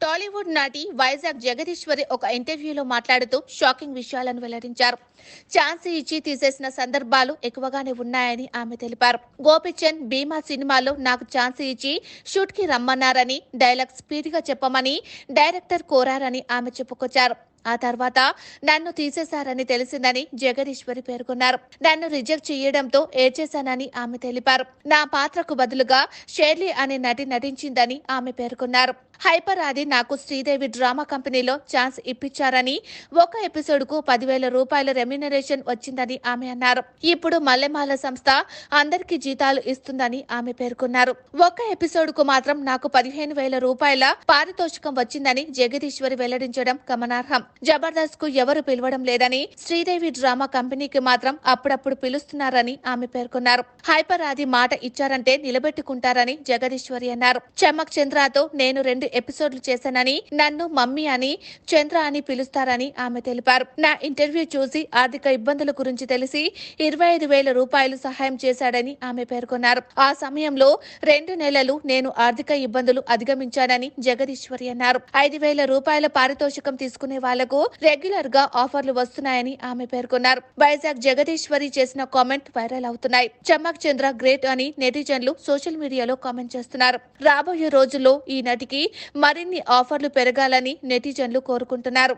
టాలీవుడ్ నటి వైజాగ్ జగదీశ్వరి ఒక ఇంటర్వ్యూలో మాట్లాడుతూ షాకింగ్ విషయాలను వెల్లడించారు. ఛాన్స్ ఇచ్చి తీసేసిన సందర్భాలు ఎక్కువగానే ఉన్నాయని ఆమె తెలిపారు. గోపిచంద్ భీమా సినిమాలో నాకు ఛాన్స్ ఇచ్చి షూట్ కి రమ్మన్నారని, డైలాగ్ స్పీడ్ గా చెప్పమని డైరెక్టర్ కోరారని ఆమె చెప్పుకొచ్చారు. ఆ తర్వాత నన్ను తీసేశారని తెలిసిందని జగదీశ్వరి పేర్కొన్నారు. నన్ను రిజెక్ట్ చేయడంతో ఏడ్చేశానని ఆమె తెలిపారు. నా పాత్రకు బదులుగా షెర్లీ అనే నటి నటించిందని ఆమె పేర్కొన్నారు. హైపర్ ఆది నాకు శ్రీదేవి డ్రామా కంపెనీలో ఛాన్స్ ఇప్పించారని, ఒక ఎపిసోడ్ కు 10,000 రూపాయల రెమ్యునరేషన్ వచ్చిందని ఆమె అన్నారు. ఇప్పుడు మల్లెమాల సంస్థ అందరికీ జీతాలు ఇస్తుందని ఆమె పేర్కొన్నారు. ఒక ఎపిసోడ్ కు మాత్రం నాకు 15,000 రూపాయల పారితోషికం వచ్చిందని జగదీశ్వరి వెల్లడించడం గమనార్హం. జబర్దస్త్ కు ఎవరు పిలవడం లేదని, శ్రీదేవి డ్రామా కంపెనీకి మాత్రం అప్పుడప్పుడు పిలుస్తున్నారని ఆమె పేర్కొన్నారు. హైపర్ ఆది మాట ఇచ్చారంటే నిలబెట్టుకుంటారని జగదీశ్వరి అన్నారు. చమ్మక్ చంద్రతో నేను 2 ఎపిసోడ్లు చేశానని, నన్ను మమ్మీ అని, చంద్ర అని పిలుస్తారని ఆమె తెలిపారు. నా ఇంటర్వ్యూ చూసి ఆర్థిక ఇబ్బందుల గురించి తెలిసి 25,000 రూపాయలు సహాయం చేశాడని ఆమె పేర్కొన్నారు. ఆ సమయంలో 2 నెలలు నేను ఆర్థిక ఇబ్బందులు అధిగమించానని జగదీశ్వరి అన్నారు. 5,000 రూపాయల పారితోషికం తీసుకునే వాళ్లకు రెగ్యులర్ గా ఆఫర్లు వస్తున్నాయని ఆమె పేర్కొన్నారు. వైజాగ్ జగదీశ్వరి చేసిన కామెంట్ వైరల్ అవుతున్నాయి. చమ్మక్ చంద్ర గ్రేట్ అని నెటిజన్లు సోషల్ మీడియాలో కామెంట్ చేస్తున్నారు. రాబోయే రోజుల్లో ఈ నటికి మరిన్ని ఆఫర్లు పెరగాలని నెటిజన్లు కోరుకుంటున్నారు.